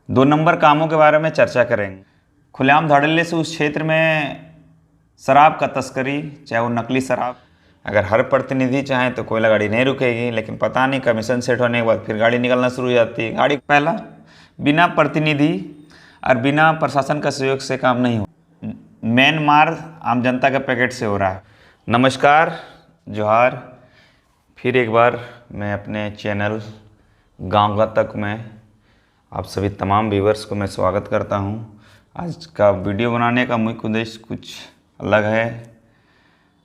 दो नंबर कामों के बारे में चर्चा करेंगे। खुलेआम धड़ल्ले से उस क्षेत्र में शराब का तस्करी, चाहे वो नकली शराब, अगर हर प्रतिनिधि चाहे तो कोयला गाड़ी नहीं रुकेगी, लेकिन पता नहीं कमीशन सेट होने के बाद फिर गाड़ी निकलना शुरू हो जाती है। गाड़ी पहला बिना प्रतिनिधि और बिना प्रशासन का सहयोग से काम नहीं हो। मेन मार आम जनता के पैकेट से हो रहा है। नमस्कार, जोहार। फिर एक बार मैं अपने चैनल गाँव तक में आप सभी तमाम व्यूवर्स को मैं स्वागत करता हूं। आज का वीडियो बनाने का मुख्य उद्देश्य कुछ अलग है।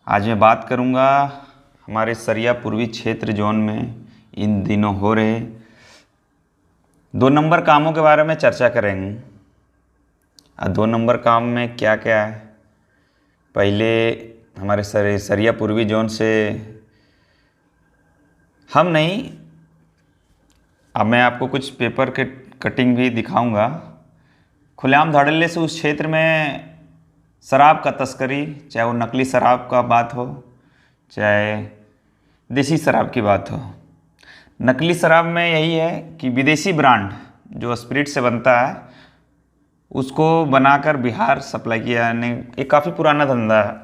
आज मैं बात करूंगा हमारे सरिया पूर्वी क्षेत्र जोन में इन दिनों हो रहे दो नंबर कामों के बारे में चर्चा करेंगे। दो नंबर काम में क्या क्या है, पहले हमारे सरिया पूर्वी जोन से हम नहीं, अब मैं आपको कुछ पेपर के कटिंग भी दिखाऊंगा। खुलेआम धड़ल्ले से उस क्षेत्र में शराब का तस्करी, चाहे वो नकली शराब का बात हो चाहे देसी शराब की बात हो। नकली शराब में यही है कि विदेशी ब्रांड जो स्पिरिट से बनता है उसको बनाकर बिहार सप्लाई किया, यानी एक काफ़ी पुराना धंधा है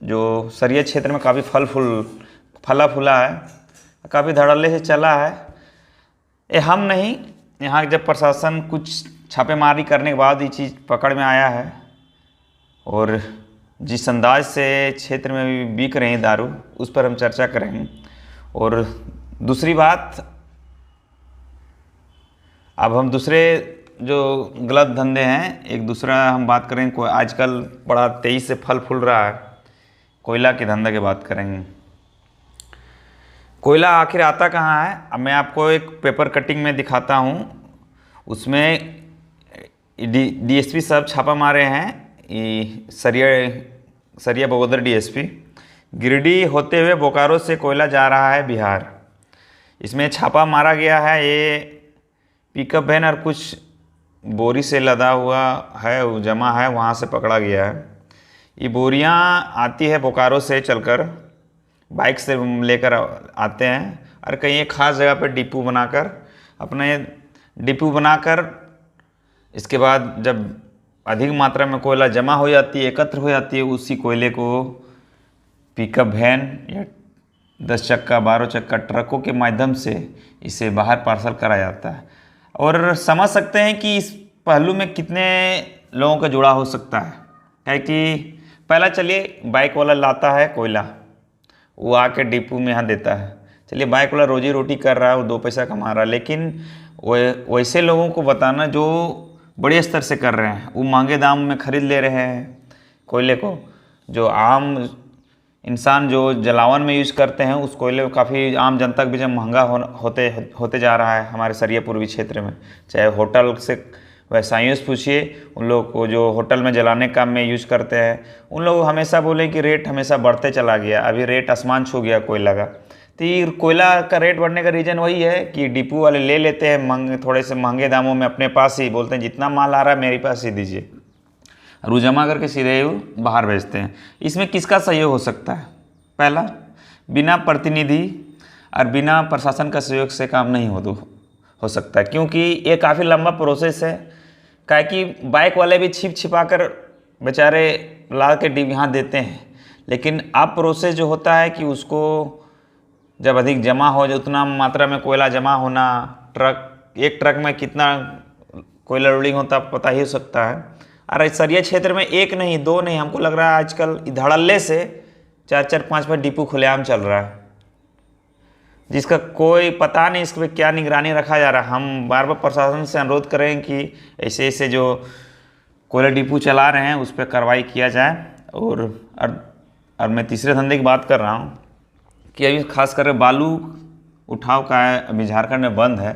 जो सरिया क्षेत्र में काफ़ी फला फूला है, काफ़ी धड़ल्ले से चला है। ये हम नहीं, यहाँ जब प्रशासन कुछ छापेमारी करने के बाद ये चीज़ पकड़ में आया है और जिस अंदाज से क्षेत्र में बिक रहे हैं दारू, उस पर हम चर्चा करेंगे। और दूसरी बात, अब हम दूसरे जो गलत धंधे हैं, एक दूसरा हम बात करेंगे। कोई आजकल बड़ा तेज़ी से फल फूल रहा है, कोयला के धंधे की बात करेंगे। कोयला आखिर आता कहाँ है, अब मैं आपको एक पेपर कटिंग में दिखाता हूँ। उसमें डीएसपी साहब छापा मारे हैं। सरिया बगोदर डीएसपी गिरिडीह होते हुए बोकारो से कोयला जा रहा है बिहार। इसमें छापा मारा गया है। ये पिकअप वैन और कुछ बोरी से लदा हुआ है, वो जमा है, वहाँ से पकड़ा गया है। ये बोरियाँ आती है बोकारो से चलकर, बाइक से लेकर आते हैं और कहीं एक ख़ास जगह पर डिपो बनाकर इसके बाद जब अधिक मात्रा में कोयला जमा हो जाती है, एकत्र हो जाती है, उसी कोयले को पिकअप वैन या 10 चक्का 12 चक्का ट्रकों के माध्यम से इसे बाहर पार्सल करा जाता है। और समझ सकते हैं कि इस पहलू में कितने लोगों का जुड़ा हो सकता है कि पहला चलिए बाइक वाला लाता है कोयला, वो आके डिपो में यहाँ देता है। चलिए बाइक वाला रोजी रोटी कर रहा है, वो 2 पैसा कमा रहा है, लेकिन वैसे लोगों को बताना जो बड़े स्तर से कर रहे हैं, वो महंगे दाम में खरीद ले रहे हैं कोयले को। जो आम इंसान जो जलावन में यूज़ करते हैं, उस कोयले को काफ़ी आम जनता के बीच में महंगा होते जा रहा है हमारे सरिया पूर्वी क्षेत्र में। चाहे होटल से व्यवसायियों से पूछिए, उन लोग को जो होटल में जलाने काम में यूज़ करते हैं, उन लोग हमेशा बोले कि रेट हमेशा बढ़ते चला गया, अभी रेट आसमान छू गया कोयला का। तो ये कोयला का रेट बढ़ने का रीज़न वही है कि डिपो वाले ले लेते हैं थोड़े से महंगे दामों में अपने पास ही, बोलते हैं जितना माल आ रहा है मेरे पास ही दीजिए, और वो जमा करके सीधे वो बाहर भेजते हैं। इसमें किसका सहयोग हो सकता है? पहला, बिना प्रतिनिधि और बिना प्रशासन का सहयोग से काम नहीं हो सकता है, क्योंकि ये काफ़ी लंबा प्रोसेस है। क्या कि बाइक वाले भी छिपा कर बेचारे ला के डिप यहाँ देते हैं, लेकिन अब प्रोसेस जो होता है कि उसको जब अधिक जमा हो जाए, उतना मात्रा में कोयला जमा होना, एक ट्रक में कितना कोयला लोडिंग होता पता ही हो सकता है। और सरिया क्षेत्र में एक नहीं, 2 नहीं, हमको लग रहा है आजकल धड़ल्ले से 4-4, 5-5 डिपो खुलेआम चल रहा है, जिसका कोई पता नहीं इस पर क्या निगरानी रखा जा रहा है। हम बार बार प्रशासन से अनुरोध करें कि ऐसे ऐसे जो कोयला डिपो चला रहे हैं उस पर कार्रवाई किया जाए। और मैं तीसरे धंधे की बात कर रहा हूँ कि अभी खास कर बालू उठाव का है, अभी झारखंड में बंद है।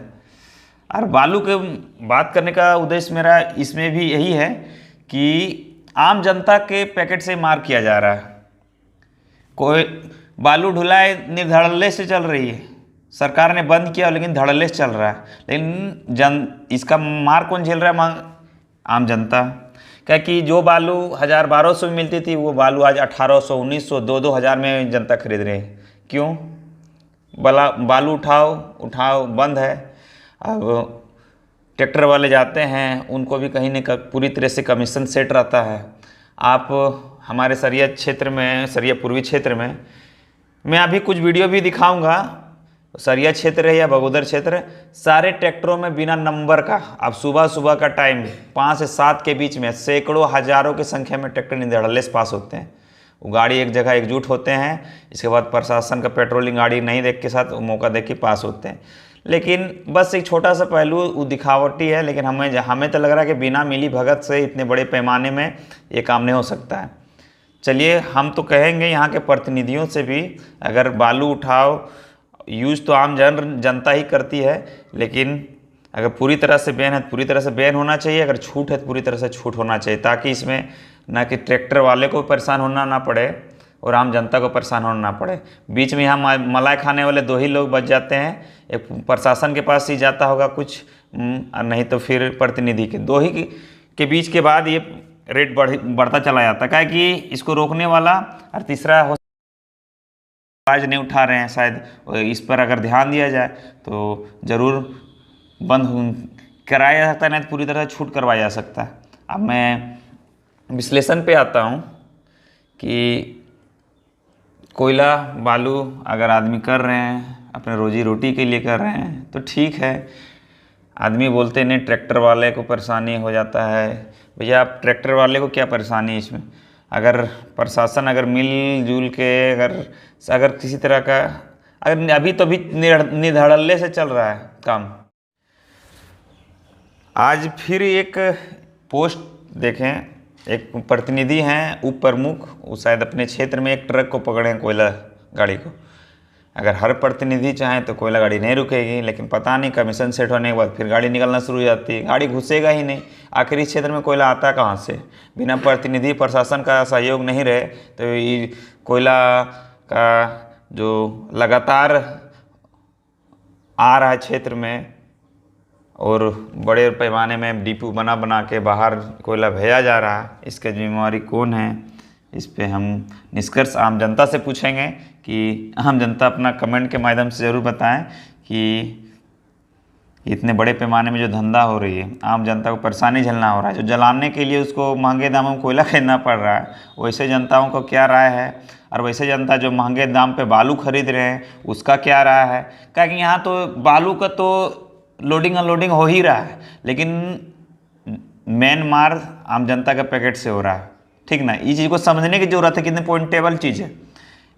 और बालू के बात करने का उद्देश्य मेरा इसमें भी यही है कि आम जनता के पैकेट से मार किया जा रहा है। कोई बालू ढुलाई निर्धड़ल्ले से चल रही है, सरकार ने बंद किया लेकिन धड़ल्ले से चल रहा है, लेकिन इसका मार कौन झेल रहा है? आम जनता। क्या कि जो बालू 1000-1200 में मिलती थी, वो बालू आज 1800, 1900, 2-2 हज़ार में जनता खरीद रही है। क्यों? बालू उठाओ बंद है। अब ट्रैक्टर वाले जाते हैं उनको भी कहीं न कहीं पूरी तरह से कमीशन सेट रहता है। आप हमारे सरिया क्षेत्र में, सरिया पूर्वी क्षेत्र में मैं अभी कुछ वीडियो भी दिखाऊंगा, सरिया क्षेत्र है या बगोदर क्षेत्र, सारे ट्रैक्टरों में बिना नंबर का, अब सुबह सुबह का टाइम 5 से 7 के बीच में सैकड़ों हजारों की संख्या में ट्रैक्टर निधड़ल्ले से पास होते हैं। वो गाड़ी एक जगह एकजुट होते हैं, इसके बाद प्रशासन का पेट्रोलिंग गाड़ी नहीं देख के साथ मौका देख के पास होते हैं। लेकिन बस एक छोटा सा पहलू वो दिखावटी है, लेकिन हमें तो लग रहा है कि बिना मिली भगत से इतने बड़े पैमाने में ये काम नहीं हो सकता है। चलिए हम तो कहेंगे यहाँ के प्रतिनिधियों से भी, अगर बालू उठाओ यूज़ तो आम जनता ही करती है, लेकिन अगर पूरी तरह से बैन है तो पूरी तरह से बैन होना चाहिए, अगर छूट है तो पूरी तरह से छूट होना चाहिए, ताकि इसमें ना कि ट्रैक्टर वाले को परेशान होना ना पड़े और आम जनता को परेशान होना ना पड़े। बीच में यहाँ मलाई खाने वाले 2 ही लोग बच जाते हैं, एक प्रशासन के पास ही जाता होगा कुछ, नहीं तो फिर प्रतिनिधि के, 2 ही के बीच के बाद ये रेट बढ़ता चला जाता है। क्या कि इसको रोकने वाला और तीसरा आवाज़ नहीं उठा रहे हैं, शायद इस पर अगर ध्यान दिया जाए तो ज़रूर बंद कराया जा सकता है, नहीं तो पूरी तरह छूट करवाया जा सकता है। अब मैं विश्लेषण पे आता हूँ कि कोयला बालू अगर आदमी कर रहे हैं अपने रोजी रोटी के लिए कर रहे हैं तो ठीक है। आदमी बोलते नहीं ट्रैक्टर वाले को परेशानी हो जाता है, भैया आप ट्रैक्टर वाले को क्या परेशानी है इसमें? अगर प्रशासन अगर मिलजुल के अगर किसी तरह का, अगर अभी तो भी निधड़ल्ले से चल रहा है काम। आज फिर एक पोस्ट देखें, एक प्रतिनिधि हैं उप प्रमुख, वो शायद अपने क्षेत्र में एक ट्रक को पकड़े हैं, कोयला गाड़ी को। अगर हर प्रतिनिधि चाहे तो कोयला गाड़ी नहीं रुकेगी, लेकिन पता नहीं कमीशन सेट होने के बाद फिर गाड़ी निकलना शुरू हो जाती है, गाड़ी घुसेगा ही नहीं। आखिर इस क्षेत्र में कोयला आता कहाँ से? बिना प्रतिनिधि प्रशासन का सहयोग नहीं रहे तो ये कोयला का जो लगातार आ रहा है क्षेत्र में और बड़े पैमाने में डिपो बना के बाहर कोयला भेजा जा रहा है, इसका जिम्मेवारी कौन है? इस पे हम निष्कर्ष आम जनता से पूछेंगे कि आम जनता अपना कमेंट के माध्यम से ज़रूर बताएं कि इतने बड़े पैमाने में जो धंधा हो रही है, आम जनता को परेशानी झेलना हो रहा है, जो जलाने के लिए उसको महंगे दामों में कोयला खरीदना पड़ रहा है, वैसे जनताओं को क्या राय है? और वैसे जनता जो महंगे दाम पे बालू खरीद रहे हैं उसका क्या राय है? क्या कि यहाँ तो बालू का तो लोडिंग अनलोडिंग हो ही रहा है, लेकिन मेन मार आम जनता के पैकेट से हो रहा है, ठीक ना? इस चीज़ को समझने की जरूरत है, कितनी पॉइंटेबल चीज़ है,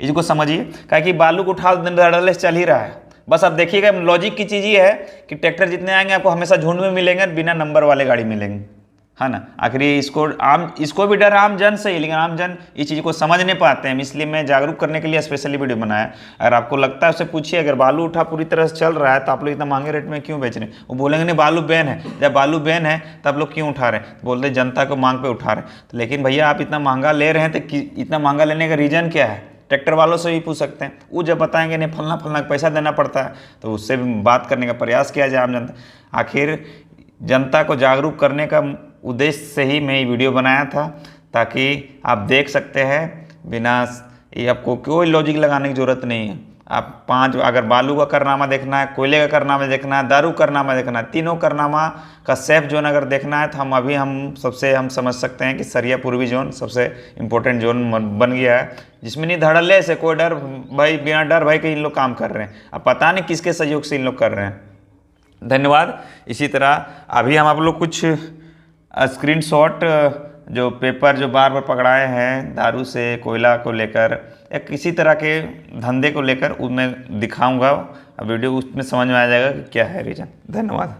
इसको समझिए। क्या कि बालू को उठा धड़ल्ले से चल ही रहा है। बस अब देखिएगा, लॉजिक की चीज़ ये है कि ट्रैक्टर जितने आएंगे आपको हमेशा झुंड में मिलेंगे, बिना नंबर वाले गाड़ी मिलेंगे, है ना? आखिर इसको भी डर आम जन से ही, लेकिन आम जन इस चीज़ को समझ नहीं पाते हैं, इसलिए मैं जागरूक करने के लिए स्पेशली वीडियो बनाया। अगर आपको लगता है उससे पूछिए, अगर बालू उठा पूरी तरह से चल रहा है तो आप लोग इतना महंगे रेट में क्यों बेच रहे हैं? वो बोलेंगे नहीं बालू बैन है, जब बालू बैन है तब लोग क्यों उठा रहे हैं? बोलते जनता को मांग पे उठा रहे हैं। तो लेकिन भैया आप इतना महंगा ले रहे हैं तो इतना महंगा लेने का रीज़न क्या है? ट्रैक्टर वालों से भी पूछ सकते हैं, वो जब बताएंगे नहीं फलना पैसा देना पड़ता है, तो उससे भी बात करने का प्रयास किया जाए आम जनता। आखिर जनता को जागरूक करने का उद्देश्य से ही मैं ये वीडियो बनाया था, ताकि आप देख सकते हैं, बिना ये आपको कोई लॉजिक लगाने की ज़रूरत नहीं है। आप अगर बालू का कारनामा देखना है, कोयले का कारनामा देखना है, दारू कारनामा देखना है, तीनों कारनामा का सेफ जोन अगर देखना है तो हम समझ सकते हैं कि सरिया पूर्वी जोन सबसे इम्पोर्टेंट जोन बन गया है, जिसमें नहीं धड़ल्ले से कोई डर भाई, बिना डर भाई के इन लोग काम कर रहे हैं। अब पता नहीं किसके सहयोग से इन लोग कर रहे हैं। धन्यवाद। इसी तरह अभी हम आप लोग कुछ स्क्रीनशॉट जो पेपर जो बार पकड़ाए हैं दारू से, कोयला को लेकर या किसी तरह के धंधे को लेकर, उनमें दिखाऊंगा। वीडियो उसमें समझ में आ जाएगा कि क्या है रीज़न। धन्यवाद।